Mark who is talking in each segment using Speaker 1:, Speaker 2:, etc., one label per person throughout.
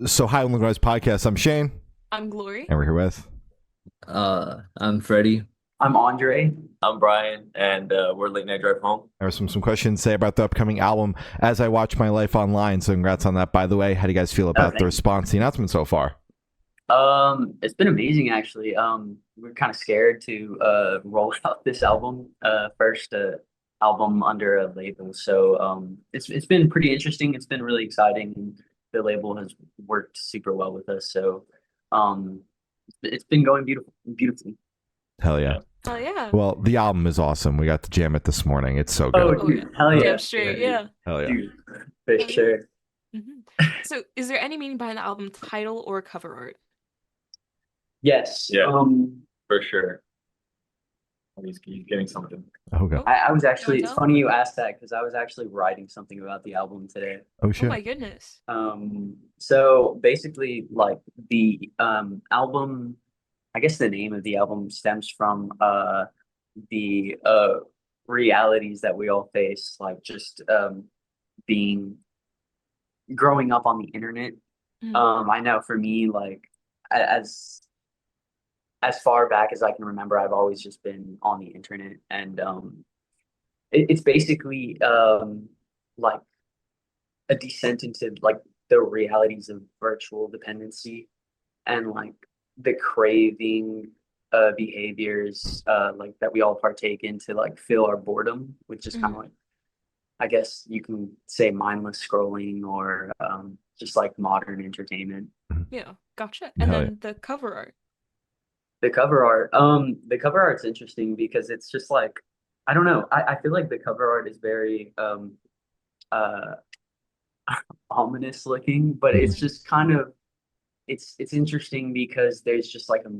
Speaker 1: So, hi, Only Guys Podcast. I'm Shane,
Speaker 2: I'm Glory.
Speaker 1: and we're here with.
Speaker 3: I'm Freddie.
Speaker 4: I'm Andre.
Speaker 5: I'm Brian, and we're Late Night Drive Home.
Speaker 1: There are some questions to say about the upcoming album as I watch my life online. So, congrats on that, by the way. How do you guys feel about the response, the announcement so far?
Speaker 4: It's been amazing actually. We're kind of scared to roll out this album, first album under a label. So it's been pretty interesting. It's been really exciting, and the label has worked super well with us. So um, it's been going beautifully.
Speaker 1: Hell yeah.
Speaker 2: Oh yeah.
Speaker 1: Well, the album is awesome. We got to jam it this morning. It's so
Speaker 4: Oh,
Speaker 1: good.
Speaker 2: Oh,
Speaker 4: dude,
Speaker 2: yeah.
Speaker 4: hell yeah,
Speaker 2: Damn straight, yeah.
Speaker 1: Hell yeah.
Speaker 4: dude, for sure.
Speaker 2: So, is there any meaning behind the album title or cover art?
Speaker 4: Yes.
Speaker 5: Yeah. For sure. He's getting something.
Speaker 1: Okay.
Speaker 4: I was actually,
Speaker 2: Don't
Speaker 4: it's
Speaker 2: tell.
Speaker 4: funny you asked that because I was actually writing something about the album today.
Speaker 1: Oh,
Speaker 2: Oh
Speaker 1: shit.
Speaker 2: my goodness.
Speaker 4: So basically, like the album, I guess the name of the album stems from the realities that we all face, like just being growing up on the internet.
Speaker 2: Mhm.
Speaker 4: I know for me, like as as far back as I can remember, I've always just been on the internet, and it's basically like a descent into like the realities of virtual dependency and like the craving behaviors like that we all partake in to like fill our boredom, which is kind of like, I guess you can say, mindless scrolling or just like modern entertainment.
Speaker 2: Yeah, gotcha. And
Speaker 1: Hell
Speaker 2: then the cover art.
Speaker 4: The cover art's interesting because it's just like, I don't know, I feel like the cover art is very uh ominous looking, but it's
Speaker 1: Mhm.
Speaker 4: just kind of, it's interesting because there's just like a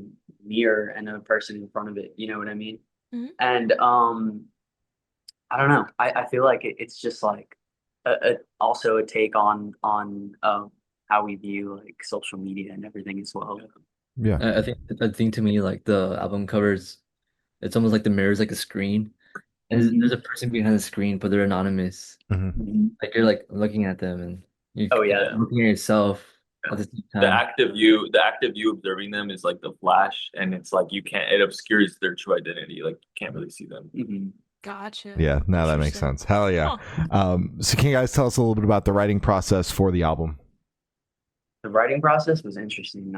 Speaker 4: mirror and a person in front of it, you know what I mean?
Speaker 2: Mhm.
Speaker 4: And I don't know. I feel like it's just like also a take on how we view like social media and everything as well.
Speaker 1: Yeah.
Speaker 3: I think to me like the album covers, it's almost like the mirror is like a screen, and there's a person behind the screen, but they're anonymous.
Speaker 1: Mhm.
Speaker 4: Mhm.
Speaker 3: Like you're like looking at them, and you're
Speaker 4: Oh yeah.
Speaker 3: looking at yourself at the same
Speaker 5: The
Speaker 3: time.
Speaker 5: active you observing them is like the flash, and it's like it obscures their true identity. Like you can't really see them.
Speaker 4: Mhm.
Speaker 2: Gotcha.
Speaker 1: Yeah. Now that makes
Speaker 2: Interesting.
Speaker 1: sense. Hell yeah.
Speaker 2: Huh.
Speaker 1: So, can you guys tell us a little bit about the writing process for the album?
Speaker 4: The writing process was interesting.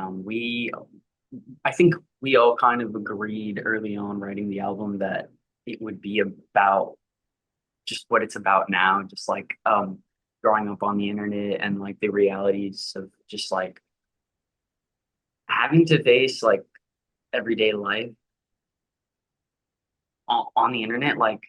Speaker 4: I think we all kind of agreed early on writing the album that it would be about just what it's about now, just like growing up on the internet and like the realities of just like having to face like everyday life on the internet, like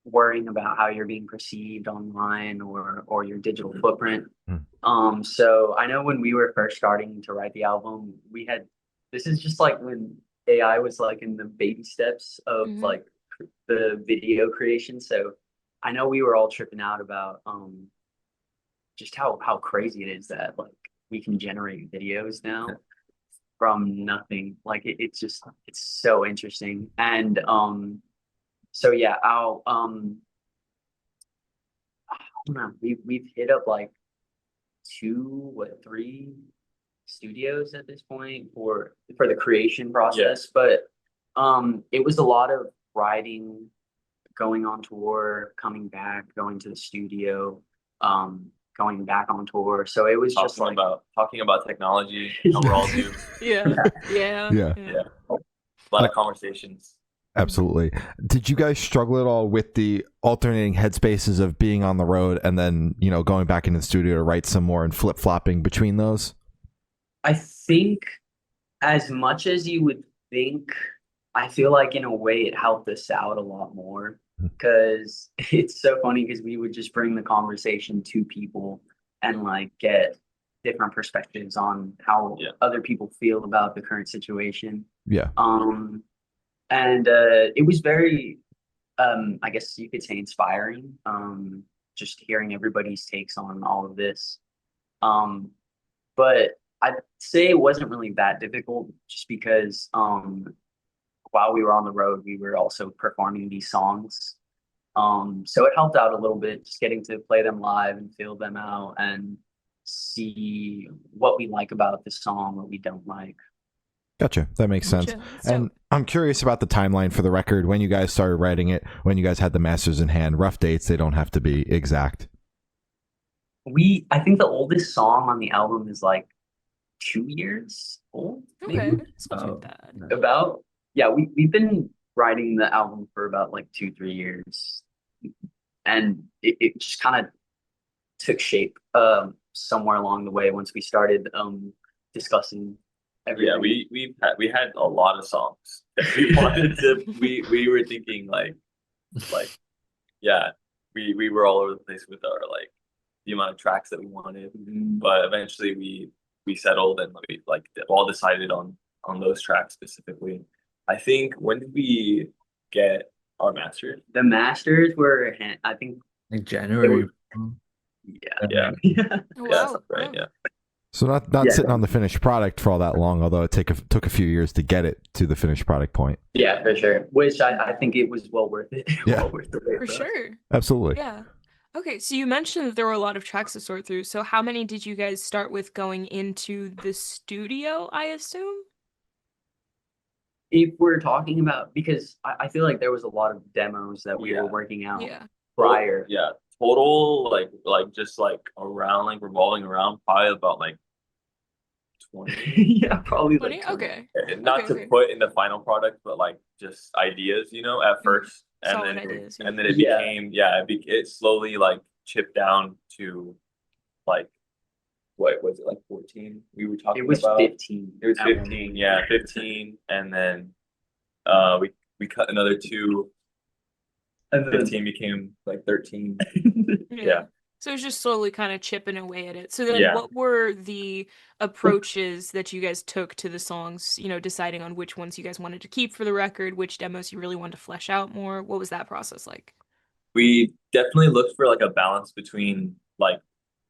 Speaker 4: worrying about how you're being perceived online or your digital footprint.
Speaker 1: Mm.
Speaker 4: So I know when we were first starting to write the album, we had, this is just like when AI was like in the baby steps of
Speaker 2: Mhm.
Speaker 4: like the video creation. So I know we were all tripping out about just how crazy it is that like we can generate videos now from nothing. Like it's just, it's so interesting. And so yeah, I don't know, we've hit up like three studios at this point for the creation process. But it was a lot of writing, going on tour, coming back, going to the studio, going back on tour. So it was just like
Speaker 5: Talking about technology, how we're all new.
Speaker 2: Yeah. Yeah.
Speaker 1: Yeah.
Speaker 5: Yeah, a lot of conversations.
Speaker 1: Absolutely. Did you guys struggle at all with the alternating headspaces of being on the road and then, going back into the studio to write some more and flip-flopping between those?
Speaker 4: I think as much as you would think, I feel like in a way it helped us out a lot more because it's so funny because we would just bring the conversation to people and like get different perspectives on how other people feel about the current situation.
Speaker 1: Yeah.
Speaker 4: And it was very, I guess you could say, inspiring, just hearing everybody's takes on all of this. Um, but I'd say it wasn't really that difficult just because while we were on the road, we were also performing these songs. So it helped out a little bit, just getting to play them live and feel them out. And see what we like about the song, what we don't like.
Speaker 1: Gotcha. That makes sense.
Speaker 2: Gotcha. That's
Speaker 1: And
Speaker 2: dope.
Speaker 1: I'm curious about the timeline for the record. When you guys started writing it, when you guys had the masters in hand, rough dates, they don't have to be exact.
Speaker 4: I think the oldest song on the album is like 2 years old,
Speaker 2: Okay,
Speaker 4: maybe.
Speaker 2: it's not too
Speaker 3: Oh,
Speaker 2: bad.
Speaker 3: no.
Speaker 4: About, yeah, we've been writing the album for about like 2-3 years. And it just kind of took shape somewhere along the way once we started discussing everything.
Speaker 5: Yeah, we had a lot of songs that we wanted to. We were thinking like yeah, we were all over the place with our like the amount of tracks that we wanted, but eventually we settled and we like all decided on those tracks specifically. I think when did we get our masters?
Speaker 4: The masters were, I think,
Speaker 3: Like January.
Speaker 4: yeah.
Speaker 5: Yeah,
Speaker 2: Oh,
Speaker 5: yeah,
Speaker 2: wow.
Speaker 5: that's right.
Speaker 2: Wow.
Speaker 5: Yeah,
Speaker 1: So not
Speaker 4: Yeah.
Speaker 1: sitting on the finished product for all that long, although it took a few years to get it to the finished product point.
Speaker 4: Yeah, for sure. Which I think it was well worth it.
Speaker 1: Yeah.
Speaker 4: Well worth the wait
Speaker 2: For
Speaker 4: us.
Speaker 2: sure.
Speaker 1: Absolutely.
Speaker 2: Yeah. Okay, so you mentioned that there were a lot of tracks to sort through. So how many did you guys start with going into the studio, I assume?
Speaker 4: If we're talking about, because I feel like there was a lot of demos that we
Speaker 5: Yeah.
Speaker 4: were working out
Speaker 2: Yeah.
Speaker 4: prior.
Speaker 5: yeah. Total like just like around like revolving around probably about like 20.
Speaker 4: Yeah, probably
Speaker 2: 20?
Speaker 4: like 20.
Speaker 2: Okay.
Speaker 5: Not
Speaker 2: Okay,
Speaker 5: to
Speaker 2: okay.
Speaker 5: put in the final product, but like just ideas, you know, at first, and
Speaker 2: Solid
Speaker 5: then
Speaker 2: ideas, yeah.
Speaker 5: and then it
Speaker 4: Yeah.
Speaker 5: became it slowly like chipped down to like what was it like 14? We were talking
Speaker 4: It was
Speaker 5: about
Speaker 4: 15.
Speaker 5: it was
Speaker 4: at one
Speaker 5: 15,
Speaker 4: point.
Speaker 5: yeah, 15, and then we cut another two.
Speaker 4: And then
Speaker 5: 15 became like 13. Yeah.
Speaker 2: So it's just slowly kind of chipping away at it. So then
Speaker 5: Yeah.
Speaker 2: what were the approaches that you guys took to the songs, deciding on which ones you guys wanted to keep for the record, which demos you really wanted to flesh out more? What was that process like?
Speaker 5: We definitely looked for like a balance between like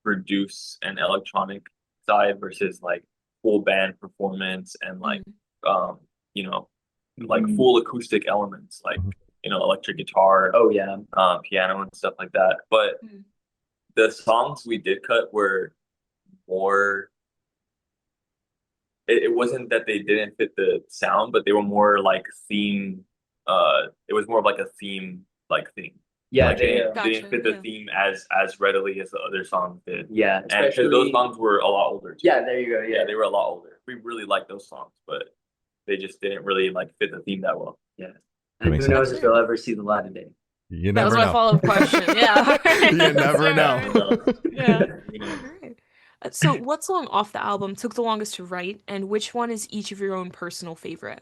Speaker 5: produce and electronic side versus like full band performance and like you know like
Speaker 4: Mhm.
Speaker 5: full acoustic elements like
Speaker 1: Mhm.
Speaker 5: electric guitar,
Speaker 4: Oh yeah.
Speaker 5: piano and stuff like that. But
Speaker 2: Mhm.
Speaker 5: the songs we did cut were more it wasn't that they didn't fit the sound, but they were more like theme it was more of like a theme like thing.
Speaker 4: Yeah,
Speaker 5: Like
Speaker 4: they,
Speaker 5: they didn't
Speaker 2: Gotcha,
Speaker 5: fit the
Speaker 2: yeah.
Speaker 5: theme as readily as the other songs did.
Speaker 4: yeah,
Speaker 5: And because
Speaker 4: especially
Speaker 5: those songs were a lot older too.
Speaker 4: Yeah, there you go.
Speaker 5: Yeah,
Speaker 4: Yeah.
Speaker 5: they were a lot older. We really liked those songs, but they just didn't really like fit the theme that well.
Speaker 4: And
Speaker 1: makes
Speaker 4: who knows
Speaker 2: sense.
Speaker 4: if they'll ever see the light of day.
Speaker 1: You
Speaker 2: That was
Speaker 1: never
Speaker 2: my
Speaker 1: know.
Speaker 2: follow-up question. Yeah.
Speaker 1: You never
Speaker 2: Yeah.
Speaker 1: know.
Speaker 2: Yeah.
Speaker 5: You know,
Speaker 2: Alright. So what song off the album took the longest to write, and which one is each of your own personal favorite?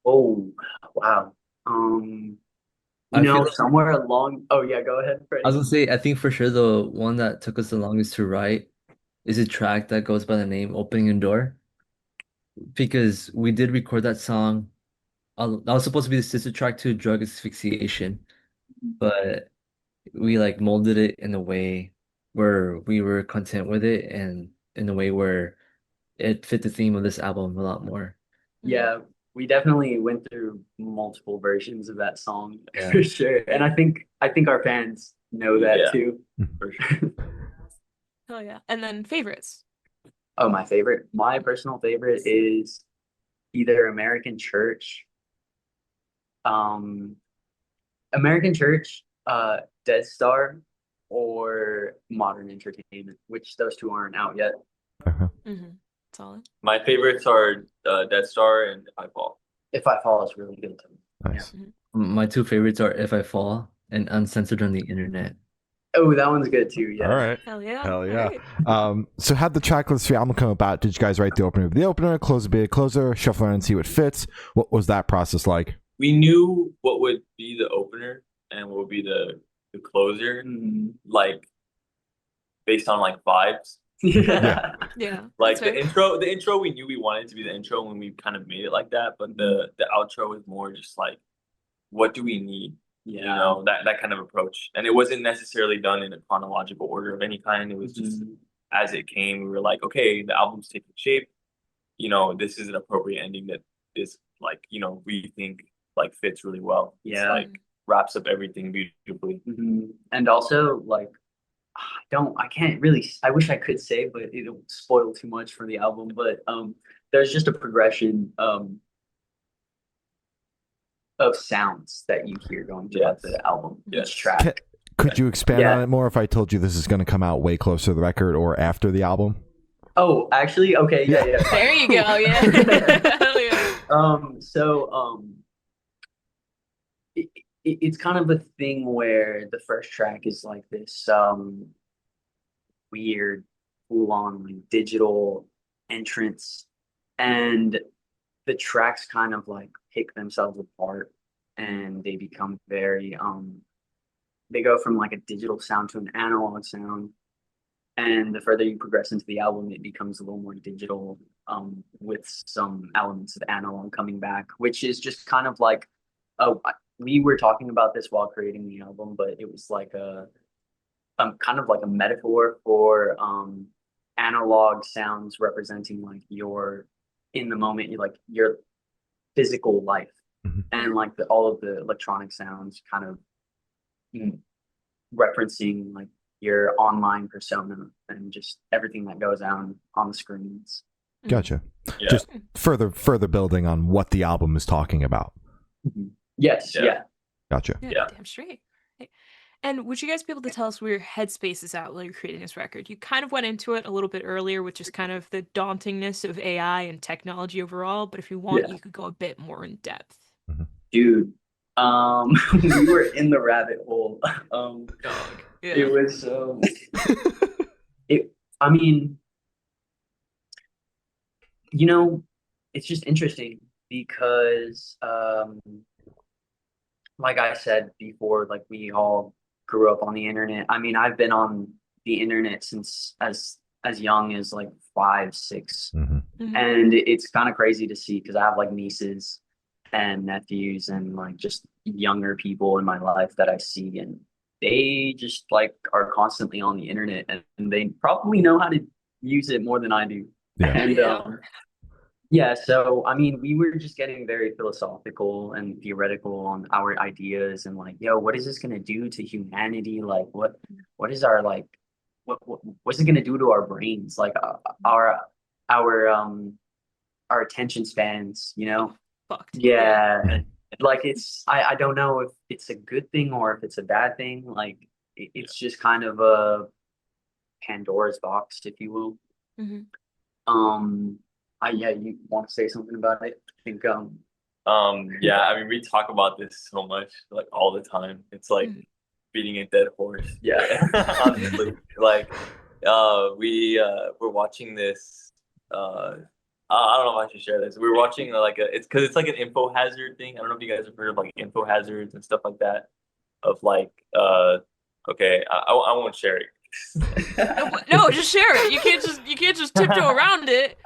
Speaker 4: Oh, wow.
Speaker 3: I feel like-
Speaker 4: Somewhere along. Oh yeah, go ahead, Freddie.
Speaker 3: I was gonna say, I think for sure the one that took us the longest to write is a track that goes by the name Opening Your Door. Because we did record that song. That was supposed to be the sister track to Drug Asphyxiation, but we like molded it in a way where we were content with it and in a way where it fit the theme of this album a lot more.
Speaker 4: Yeah, we definitely went through multiple versions of that song
Speaker 3: Yeah.
Speaker 4: for sure. And I think our fans know that
Speaker 5: Yeah.
Speaker 4: too.
Speaker 5: for sure.
Speaker 2: Oh yeah. And then favorites.
Speaker 4: Oh, my personal favorite is either American Church, Dead Star, or Modern Entertainment, which those two aren't out yet.
Speaker 2: Mm-hmm. Solid.
Speaker 5: My favorites are Death Star and If I Fall.
Speaker 4: If I Fall is really good too.
Speaker 1: Nice.
Speaker 3: My two favorites are If I Fall and Uncensored on the Internet.
Speaker 4: Oh, that one's good too. Yeah.
Speaker 1: All right.
Speaker 2: Hell yeah.
Speaker 1: Hell yeah.
Speaker 2: Alright.
Speaker 1: So how'd the track list for the album come about? Did you guys write the opener of the opener, close a bit closer, shuffle around and see what fits? What was that process like?
Speaker 5: We knew what would be the opener and what would be the closer,
Speaker 4: Mhm.
Speaker 5: like based on like vibes.
Speaker 4: Yeah.
Speaker 2: Yeah.
Speaker 5: Like
Speaker 2: that's
Speaker 5: the intro we knew we wanted it to be the intro when we kind of made it like that, but the outro was more just like what do we need? You
Speaker 4: Yeah.
Speaker 5: know, that kind of approach. And it wasn't necessarily done in a chronological order of any kind. It was just
Speaker 4: Mhm.
Speaker 5: as it came, we were like, okay, the album's taking shape. You know, this is an appropriate ending that is like, we think like fits really well. It's
Speaker 4: Yeah.
Speaker 5: like wraps up everything beautifully.
Speaker 4: Mhm. And also, like, I can't really, I wish I could say, but it'll spoil too much for the album. But there's just a progression of sounds that you hear going throughout the album,
Speaker 5: Yes.
Speaker 4: each track.
Speaker 1: Could you expand
Speaker 4: Yeah.
Speaker 1: on it more if I told you this is going to come out way closer to the record or after the album?
Speaker 4: Oh, actually, okay, yeah,
Speaker 1: Yeah.
Speaker 4: yeah.
Speaker 2: There you go. Yeah. Hell yeah.
Speaker 4: So it's kind of a thing where the first track is like this weird, full on like digital entrance, and the tracks kind of like pick themselves apart, and they become very they go from like a digital sound to an analog sound. And the further you progress into the album, it becomes a little more digital, with some elements of analog coming back, which is just kind of like, oh, we were talking about this while creating the album, but it was like a kind of like a metaphor for analog sounds representing like your in the moment, you like your physical life,
Speaker 1: Mhm.
Speaker 4: and like all of the electronic sounds kind of referencing like your online persona and just everything that goes on the screens.
Speaker 1: Gotcha.
Speaker 5: Yeah.
Speaker 1: Just further building on what the album is talking about.
Speaker 4: Yes,
Speaker 5: Yeah.
Speaker 4: yeah.
Speaker 1: Gotcha.
Speaker 5: Yeah.
Speaker 2: Damn straight. Hey, and would you guys be able to tell us where your headspace is at while you're creating this record? You kind of went into it a little bit earlier with just kind of the dauntingness of AI and technology overall, but if you want,
Speaker 4: Yeah.
Speaker 2: you could go a bit more in depth.
Speaker 4: Dude, we were in the rabbit hole.
Speaker 2: Dog. Yeah.
Speaker 4: It was I mean, you know, it's just interesting because like I said before, like we all grew up on the internet. I mean, I've been on the internet since as young as like 5, 6.
Speaker 1: Mhm.
Speaker 2: Mhm.
Speaker 4: And it's kind of crazy to see because I have like nieces and nephews and like just younger people in my life that I see, and they just like are constantly on the internet, and they probably know how to use it more than I do.
Speaker 1: Yeah.
Speaker 4: And
Speaker 2: Yeah.
Speaker 4: yeah, so I mean, we were just getting very philosophical and theoretical on our ideas, and like, yo, what is this gonna do to humanity? Like, what is our like, what's it gonna do to our brains? Like, our our attention spans, you know?
Speaker 2: Fucked.
Speaker 4: Yeah, like I don't know if it's a good thing or if it's a bad thing. Like, it's just kind of a Pandora's box, if you will.
Speaker 2: Mhm.
Speaker 4: Yeah, you want to say something about it? I think
Speaker 5: Yeah, I mean, we talk about this so much, like all the time. It's like
Speaker 2: Mhm.
Speaker 5: beating a dead horse.
Speaker 4: Yeah.
Speaker 5: Honestly, like, we're watching this. I don't know if I should share this. We were watching like it's because it's like an info hazard thing. I don't know if you guys have heard of like info hazards and stuff like that. Of like, okay, I won't share it.
Speaker 2: No, just share it. You can't just tiptoe around it.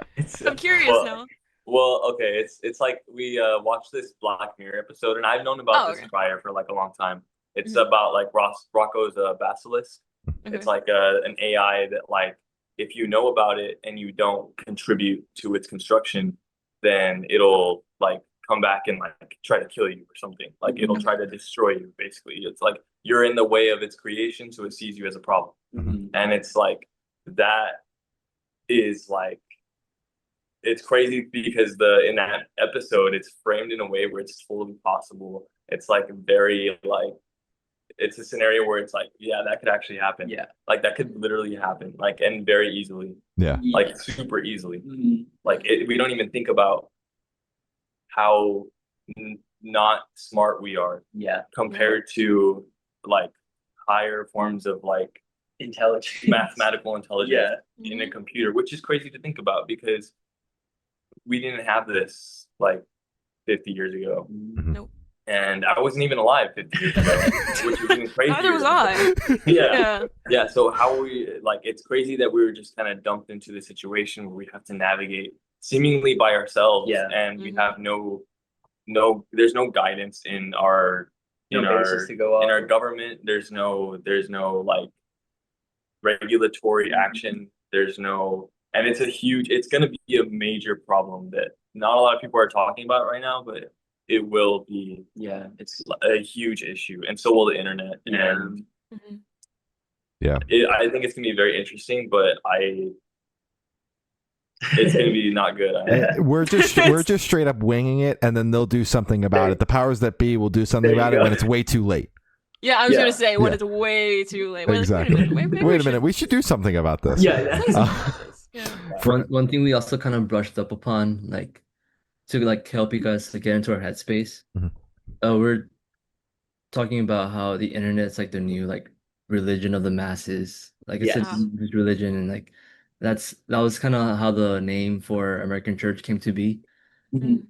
Speaker 2: I'm curious
Speaker 5: well,
Speaker 2: now.
Speaker 5: Well, okay, it's like we watched this Black Mirror episode, and I've known about
Speaker 2: Oh,
Speaker 5: this
Speaker 2: okay.
Speaker 5: prior for like a long time. It's
Speaker 2: Mhm.
Speaker 5: about like Rocco's Basilisk.
Speaker 2: Okay.
Speaker 5: It's like an AI that like if you know about it and you don't contribute to its construction, then it'll like come back and like try to kill you or something. Like it'll try to destroy you. Basically, it's like you're in the way of its creation, so it sees you as a problem.
Speaker 4: Mhm.
Speaker 5: And it's like that is like it's crazy because in that episode it's framed in a way where it's totally possible. It's like very like it's a scenario where it's like, yeah, that could actually happen.
Speaker 4: Yeah.
Speaker 5: Like that could literally happen, like, and very easily,
Speaker 1: Yeah.
Speaker 5: like super easily.
Speaker 4: Mhm.
Speaker 5: Like we don't even think about how not smart we are
Speaker 4: Yeah.
Speaker 5: compared to like higher forms of like
Speaker 4: Intelligence.
Speaker 5: mathematical intelligence
Speaker 4: Yeah.
Speaker 5: in a computer, which is crazy to think about because we didn't have this like 50 years ago.
Speaker 1: Mhm.
Speaker 5: And I wasn't even alive 50 years ago, which is even crazy.
Speaker 2: Neither was I.
Speaker 5: Yeah.
Speaker 2: Yeah.
Speaker 5: Yeah. So how we like it's crazy that we were just kind of dumped into the situation where we have to navigate seemingly by ourselves.
Speaker 4: Yeah.
Speaker 5: And we
Speaker 2: Mhm.
Speaker 5: have there's no guidance in our
Speaker 4: No basis to go
Speaker 5: in
Speaker 4: off
Speaker 5: our
Speaker 4: of.
Speaker 5: government. There's no like regulatory
Speaker 4: Mhm.
Speaker 5: action. There's no and it's gonna be a major problem that not a lot of people are talking about right now, but it will be
Speaker 4: Yeah. It's
Speaker 5: a huge issue, and so will the internet.
Speaker 4: Yeah.
Speaker 5: And
Speaker 2: Mhm.
Speaker 1: Yeah.
Speaker 5: I think it's gonna be very interesting, but it's gonna be not good.
Speaker 1: We're just straight up winging it, and then they'll do something about it. The powers that be will do something
Speaker 4: There you
Speaker 1: about it
Speaker 4: go.
Speaker 1: when it's way too late.
Speaker 2: Yeah, I was
Speaker 4: Yeah.
Speaker 2: gonna say when
Speaker 1: Yeah.
Speaker 2: it's way too late. We're like,
Speaker 1: Exactly.
Speaker 2: Wait a minute. Maybe
Speaker 1: Wait a minute. We should do something about this.
Speaker 4: Yeah.
Speaker 2: say something
Speaker 1: Uh,
Speaker 2: about this. Yeah.
Speaker 3: One thing we also kind of brushed up upon, like to like help you guys to get into our headspace.
Speaker 1: Mhm.
Speaker 3: We're talking about how the internet's like the new like religion of the masses. Like it's
Speaker 4: Yes.
Speaker 3: a new religion, and like that was kind of how the name for American Church came to be.
Speaker 2: Mm.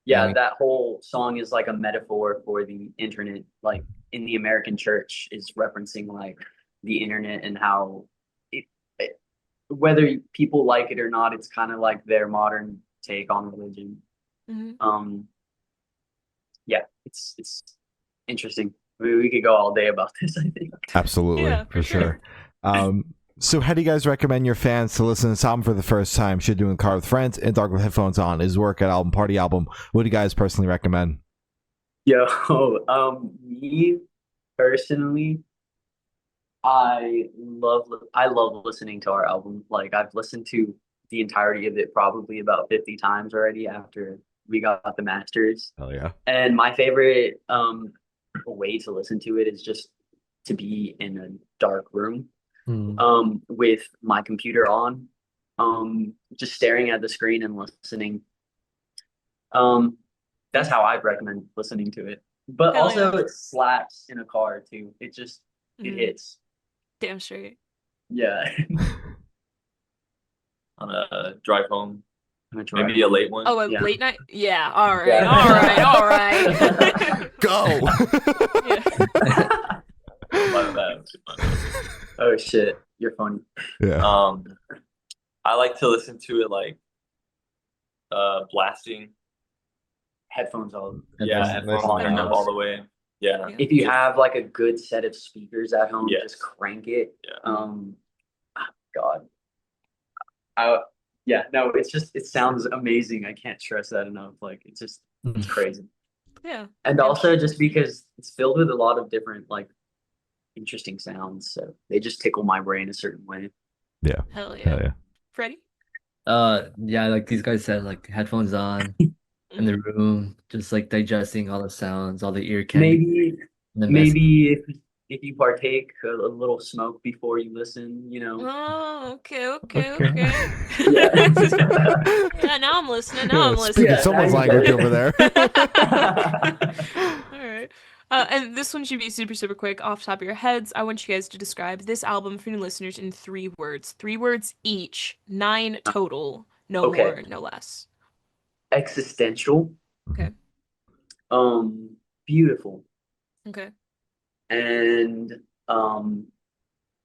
Speaker 4: Yeah,
Speaker 3: Yeah.
Speaker 4: that whole song is like a metaphor for the internet. Like in the American church is referencing like the internet and how whether people like it or not, it's kind of like their modern take on religion.
Speaker 2: Mhm.
Speaker 4: Yeah, it's interesting. We could go all day about this, I think.
Speaker 1: Absolutely,
Speaker 2: Yeah,
Speaker 1: for sure. So how do you guys recommend your fans to listen to this album for the first time? Should do in the car with friends, in dark with headphones on, is work at album, party album? What do you guys personally recommend?
Speaker 4: Yo, me personally, I love listening to our album. Like I've listened to the entirety of it probably about 50 times already after we got the masters.
Speaker 1: Hell yeah.
Speaker 4: And my favorite way to listen to it is just to be in a dark room with my computer on, just staring at the screen and listening. That's how I'd recommend listening to it. But
Speaker 2: Hell
Speaker 4: also
Speaker 2: yeah.
Speaker 4: it slaps in a car too. It
Speaker 2: Mhm.
Speaker 4: hits.
Speaker 2: Damn straight.
Speaker 4: Yeah.
Speaker 5: On a drive home,
Speaker 4: I'm gonna
Speaker 5: maybe a late one.
Speaker 2: Oh, a
Speaker 4: Yeah.
Speaker 2: late night? Yeah, all right,
Speaker 4: Yeah.
Speaker 2: all right.
Speaker 1: Go.
Speaker 2: Yeah.
Speaker 5: Like that.
Speaker 4: Oh shit, you're funny.
Speaker 1: Yeah.
Speaker 5: I like to listen to it like blasting.
Speaker 4: Headphones on.
Speaker 5: Yeah,
Speaker 3: Nice
Speaker 5: headphones
Speaker 1: and
Speaker 5: turned up
Speaker 2: loud.
Speaker 5: all the way. Yeah.
Speaker 2: Yeah.
Speaker 4: If you have like a good set of speakers at home,
Speaker 5: Yes.
Speaker 4: just crank it.
Speaker 5: Yeah.
Speaker 4: God. Yeah, no, it sounds amazing. I can't stress that enough. Like it's crazy.
Speaker 2: Yeah.
Speaker 4: And
Speaker 2: Yeah.
Speaker 4: also just because it's filled with a lot of different like interesting sounds. So they just tickle my brain a certain way.
Speaker 2: Hell
Speaker 1: Hell
Speaker 2: yeah.
Speaker 1: yeah.
Speaker 2: Freddie?
Speaker 3: Yeah, like these guys said, like headphones on in the room, just like digesting all the sounds, all the ear candy.
Speaker 4: Maybe if you partake a little smoke before you listen, you know.
Speaker 2: Oh, okay.
Speaker 1: Okay.
Speaker 4: Yeah.
Speaker 2: Yeah, now I'm listening. Now I'm
Speaker 1: Speaking
Speaker 2: listening.
Speaker 4: Yeah,
Speaker 1: someone's
Speaker 4: now you
Speaker 1: language
Speaker 4: get it.
Speaker 1: over there.
Speaker 2: All right. And this one should be super, super quick off the top of your heads. I want you guys to describe this album for new listeners in 3 words. 3 words each, 9 total. No
Speaker 4: Okay.
Speaker 2: more, no less.
Speaker 4: Existential.
Speaker 2: Okay.
Speaker 4: Beautiful.
Speaker 2: Okay.
Speaker 4: And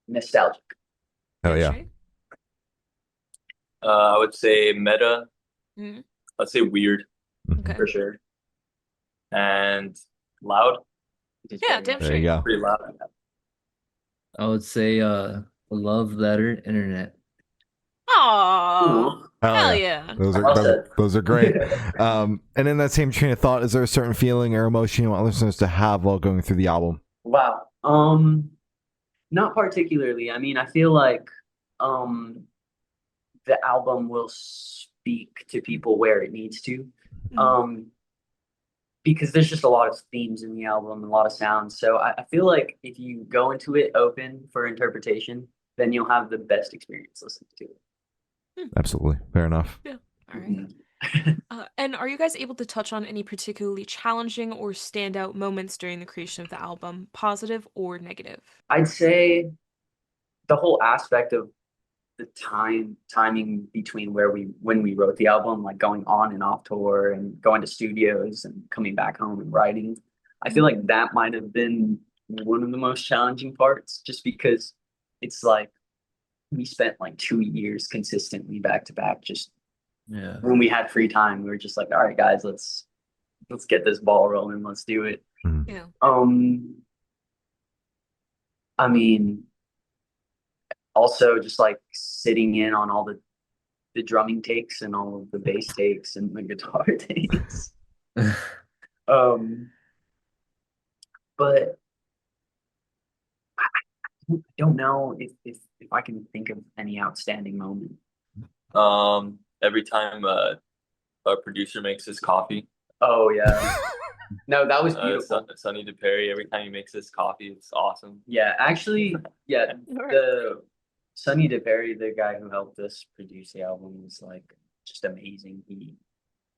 Speaker 4: nostalgic.
Speaker 1: Hell yeah.
Speaker 2: Straight?
Speaker 5: I would say meta.
Speaker 2: Mhm.
Speaker 5: Let's say weird
Speaker 2: Okay.
Speaker 4: For sure.
Speaker 5: and loud.
Speaker 4: It is
Speaker 2: Yeah,
Speaker 4: very
Speaker 2: damn
Speaker 4: much
Speaker 1: There you go.
Speaker 5: Pretty loud.
Speaker 3: I would say love letter internet.
Speaker 2: Aww.
Speaker 4: cool.
Speaker 2: Hell yeah.
Speaker 1: Those
Speaker 4: Well
Speaker 1: are
Speaker 4: said.
Speaker 1: those are great. And in that same train of thought, is there a certain feeling or emotion you want listeners to have while going through the album?
Speaker 4: Wow. Not particularly. I mean, I feel like the album will speak to people where it needs to. Because there's just a lot of themes in the album, a lot of sounds. So I feel like if you go into it open for interpretation, then you'll have the best experience listening to it.
Speaker 1: Absolutely. Fair enough.
Speaker 2: All right. And are you guys able to touch on any particularly challenging or standout moments during the creation of the album, positive or negative?
Speaker 4: I'd say the whole aspect of the timing between when we wrote the album, like going on and off tour and going to studios and coming back home and writing. I feel like that might have been one of the most challenging parts, just because it's like we spent like 2 years consistently back to back. Just
Speaker 3: Yeah.
Speaker 4: when we had free time, we were just like, all right, guys, let's get this ball rolling. Let's do it.
Speaker 2: Yeah.
Speaker 4: I mean, also just like sitting in on all the drumming takes and all of the bass takes and the guitar takes. But don't know if I can think of any outstanding moment.
Speaker 5: Every time a producer makes his coffee,
Speaker 4: Oh yeah. No, that was beautiful.
Speaker 5: Sonny DePerry, every time he makes his coffee, it's awesome.
Speaker 4: Yeah, actually, yeah, the Sonny DePerry, the guy who helped us produce the album, was like just amazing. He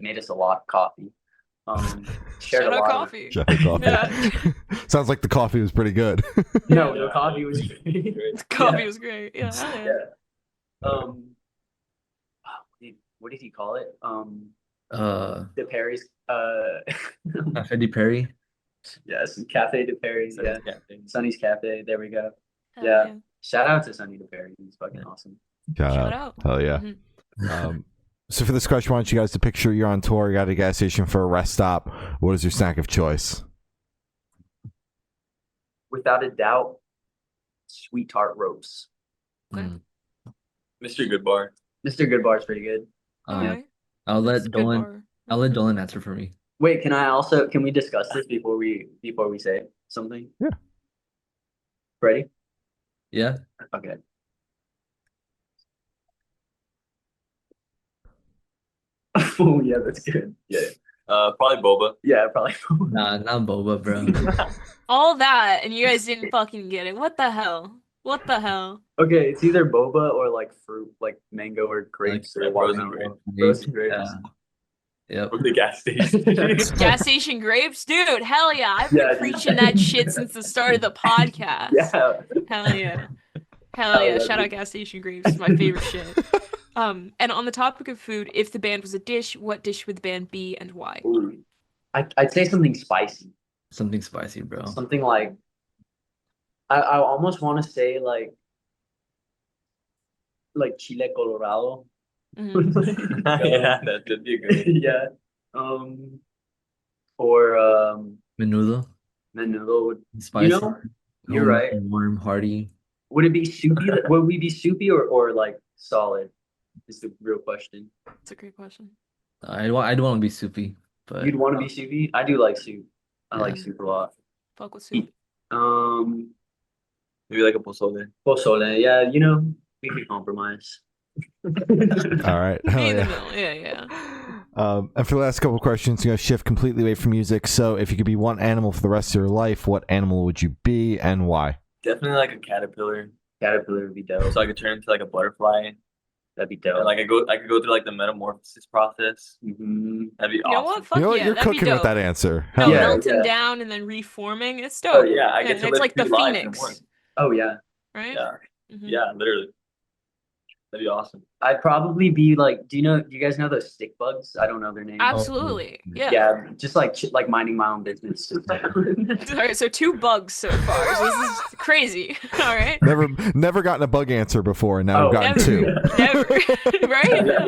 Speaker 4: made us a lot of coffee. Shared
Speaker 2: Shout
Speaker 4: a
Speaker 2: out
Speaker 4: lot
Speaker 2: coffee.
Speaker 1: Shout out coffee.
Speaker 2: Yeah.
Speaker 1: Sounds like the coffee was pretty good.
Speaker 4: No,
Speaker 5: Yeah,
Speaker 4: the coffee
Speaker 5: it
Speaker 4: was
Speaker 5: was
Speaker 4: great.
Speaker 5: great.
Speaker 2: Coffee
Speaker 4: Yeah.
Speaker 2: was great. Yeah. hell yeah.
Speaker 4: Yeah. What did he call it? DePerry's
Speaker 3: Cafe de Perry.
Speaker 4: yes, Cafe DePerry's, yeah.
Speaker 5: Sonny's Cafe.
Speaker 4: Sonny's Cafe, there we go.
Speaker 2: Hell
Speaker 4: Yeah. Shout out to Sonny DePerry. He's fucking awesome.
Speaker 1: Shout
Speaker 2: Shout
Speaker 1: out.
Speaker 2: out.
Speaker 1: Hell yeah.
Speaker 2: Mhm.
Speaker 1: So for this question, I want you guys to picture you're on tour, you're at a gas station for a rest stop. What is your snack of choice?
Speaker 4: Without a doubt, sweet tart ropes.
Speaker 2: Okay.
Speaker 3: Mm.
Speaker 5: Mr. Goodbar.
Speaker 4: Mr. Goodbar's pretty good.
Speaker 3: Um,
Speaker 2: Alright.
Speaker 3: I'll
Speaker 2: That's
Speaker 3: let
Speaker 2: a good
Speaker 3: Dolan.
Speaker 2: bar.
Speaker 3: I'll let Dolan answer for me.
Speaker 4: Wait, can we discuss this before we say something?
Speaker 1: Yeah.
Speaker 4: Ready?
Speaker 3: Yeah.
Speaker 4: Okay. Oh yeah, that's good. Yeah.
Speaker 5: Probably boba.
Speaker 4: Yeah, probably.
Speaker 3: Nah, not boba, bro.
Speaker 2: All that, and you guys didn't fucking get it. What the hell? What the hell?
Speaker 4: Okay, it's either boba or like fruit, like mango or grapes
Speaker 5: Like
Speaker 4: or
Speaker 5: frozen
Speaker 4: watermelon.
Speaker 5: grapes.
Speaker 4: Frozen grapes.
Speaker 3: Yep.
Speaker 5: From the gas station.
Speaker 2: Gas station grapes, dude. Hell yeah! I've
Speaker 4: Yeah,
Speaker 2: been
Speaker 4: dude.
Speaker 2: preaching that shit since the start of the podcast.
Speaker 4: Yeah.
Speaker 2: Hell yeah. Hell
Speaker 4: Hell
Speaker 2: yeah.
Speaker 4: yeah,
Speaker 2: Shout out
Speaker 4: dude.
Speaker 2: gas station grapes. It's my favorite shit. And on the topic of food, if the band was a dish, what dish would the band be and why?
Speaker 4: Ooh. I'd say something spicy.
Speaker 3: Something spicy, bro.
Speaker 4: Something like I almost want to say like chile colorado.
Speaker 2: Mhm.
Speaker 5: Yeah, that'd be a good one.
Speaker 4: Yeah. Or
Speaker 3: Menudo.
Speaker 4: menudo would
Speaker 3: Spicy.
Speaker 4: know, you're
Speaker 3: warm-
Speaker 4: right.
Speaker 3: Warm, hearty.
Speaker 4: would it be soupy? Would we be soupy or like solid? Is the real question.
Speaker 2: That's a great question.
Speaker 3: I'd want to be soupy, but
Speaker 4: You'd want to be soupy? I do like soup. I like
Speaker 3: Yeah.
Speaker 4: soup a lot.
Speaker 2: Fuck with soup.
Speaker 5: Maybe like a pozole.
Speaker 4: Pozole, yeah, you know, we can compromise.
Speaker 1: All right. Hell
Speaker 2: Be in the
Speaker 1: yeah.
Speaker 2: middle. Yeah, yeah.
Speaker 1: And for the last couple questions, I'm going to shift completely away from music. So if you could be one animal for the rest of your life, what animal would you be and why?
Speaker 5: Definitely like a caterpillar.
Speaker 4: Caterpillar would be dope.
Speaker 5: So I could turn into like a butterfly.
Speaker 4: That'd be
Speaker 5: And
Speaker 4: dope.
Speaker 5: like I could go through like the metamorphosis process.
Speaker 4: Mhm.
Speaker 5: That'd be
Speaker 2: You know
Speaker 5: awesome.
Speaker 2: what? Fuck
Speaker 1: You know what?
Speaker 2: yeah.
Speaker 1: You're
Speaker 2: That'd be
Speaker 1: cooking with
Speaker 2: dope.
Speaker 1: that answer.
Speaker 2: No,
Speaker 1: Hell
Speaker 4: Yeah,
Speaker 1: yeah.
Speaker 2: melting
Speaker 4: yeah.
Speaker 2: down and then reforming. It's dope.
Speaker 5: Oh yeah, I get
Speaker 2: And
Speaker 5: to
Speaker 2: it's
Speaker 5: live
Speaker 2: like the
Speaker 5: 2 lives in
Speaker 2: phoenix,
Speaker 5: one.
Speaker 4: Oh yeah.
Speaker 2: right?
Speaker 5: Yeah,
Speaker 2: Mhm.
Speaker 5: yeah, literally. That'd be awesome.
Speaker 4: I'd probably be like, do you guys know those stick bugs? I don't know their names.
Speaker 2: Absolutely. Yeah.
Speaker 4: Yeah, just like minding my own business.
Speaker 2: All right, so 2 bugs so far. So this is crazy. All right.
Speaker 1: Never gotten a bug answer before, and now we've gotten
Speaker 2: never.
Speaker 1: 2.
Speaker 2: Never. Right?
Speaker 5: Yeah,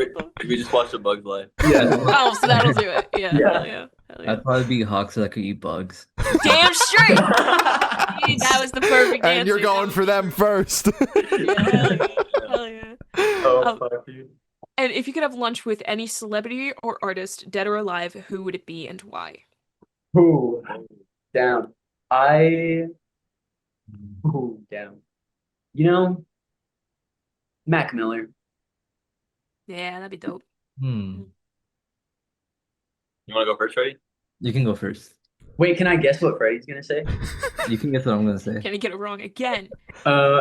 Speaker 5: we just watched A Bug's Life.
Speaker 4: Yeah.
Speaker 2: Oh, so that'll do it. Yeah.
Speaker 4: Yeah.
Speaker 2: Hell yeah. Hell yeah.
Speaker 3: I'd probably be hawk so I could eat bugs.
Speaker 2: Damn straight. That was the perfect answer.
Speaker 1: And you're going for them first.
Speaker 2: Yeah, hell yeah. Hell yeah.
Speaker 4: Oh,
Speaker 2: Um,
Speaker 4: fuck you.
Speaker 2: And if you could have lunch with any celebrity or artist, dead or alive, who would it be and why?
Speaker 4: Ooh, down. Ooh, down. You know, Mac Miller.
Speaker 2: Yeah, that'd be dope.
Speaker 3: Hmm.
Speaker 5: You want to go first, Freddie?
Speaker 3: You can go first.
Speaker 4: Wait, can I guess what Freddie's gonna say?
Speaker 3: You can guess what I'm gonna say.
Speaker 2: Can I get it wrong again?
Speaker 4: Uh,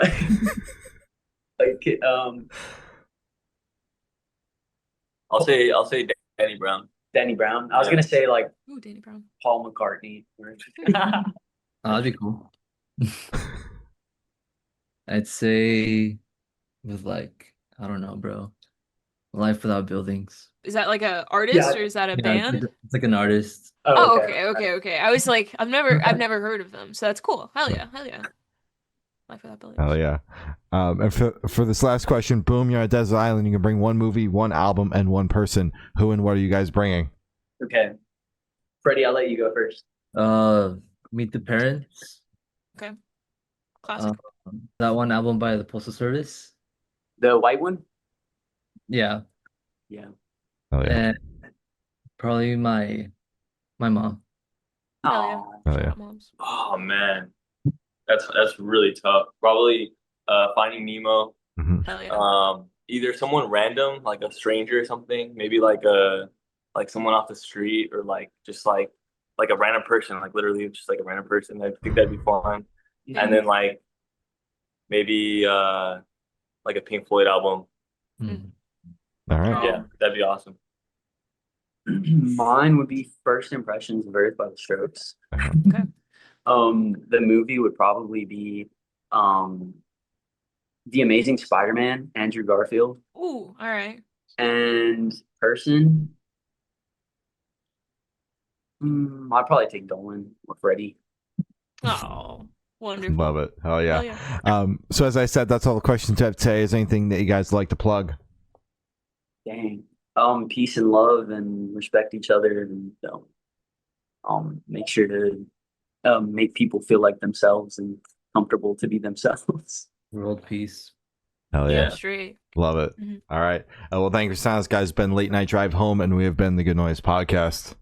Speaker 4: like
Speaker 5: I'll say Danny Brown.
Speaker 4: Danny Brown. I was
Speaker 5: Yeah.
Speaker 4: gonna say like
Speaker 2: Ooh, Danny Brown.
Speaker 4: Paul McCartney. or-
Speaker 3: Oh, that'd be cool. I'd say with like, I don't know, bro. Life Without Buildings.
Speaker 2: Is that like a artist
Speaker 4: Yeah.
Speaker 2: or is that a
Speaker 3: Yeah,
Speaker 2: band?
Speaker 3: it's like an artist.
Speaker 2: Oh, okay. I was like, I've never heard of them, so that's cool. Hell yeah. Life Without Buildings.
Speaker 1: Hell yeah. And for this last question, boom, you're on a desert island. You can bring one movie, one album, and one person. Who and what are you guys bringing?
Speaker 4: Okay. Freddie, I'll let you go first.
Speaker 3: Meet the Parents.
Speaker 2: Classic.
Speaker 3: That one album by the Postal Service.
Speaker 4: The white one?
Speaker 3: Yeah.
Speaker 4: Yeah.
Speaker 1: Hell yeah.
Speaker 3: And probably my mom.
Speaker 2: Hell yeah.
Speaker 4: Aw.
Speaker 1: Hell
Speaker 2: Shout
Speaker 1: yeah.
Speaker 2: out moms.
Speaker 5: Oh man, That's really tough. Probably Finding Nemo.
Speaker 1: Mhm.
Speaker 2: Hell yeah.
Speaker 5: Either someone random, like a stranger or something, maybe like someone off the street, or like just like a random person, like literally just like a random person. I think that'd be fun. And then like maybe like a Pink Floyd album.
Speaker 3: Mm.
Speaker 1: All right.
Speaker 5: Yeah, that'd be awesome.
Speaker 4: Mine would be First Impressions of Earth by the Strokes.
Speaker 2: Okay.
Speaker 4: The movie would probably be The Amazing Spider-Man, Andrew Garfield,
Speaker 2: Ooh, all right.
Speaker 4: and person. I'd probably take Dolan or Freddie.
Speaker 2: Oh, wonderful.
Speaker 1: Love it. Hell yeah.
Speaker 2: Hell yeah.
Speaker 1: So as I said, that's all the questions I have today. Is there anything that you guys like to plug?
Speaker 4: Dang. Peace and love and respect each other, and make sure to make people feel like themselves and comfortable to be themselves.
Speaker 3: World peace.
Speaker 1: Hell yeah.
Speaker 2: Straight.
Speaker 1: Love it.
Speaker 2: Mhm.
Speaker 1: All right. Well, thank you for signing us, guys. It's been Late Night Drive Home, and we have been the Good Noise Podcast.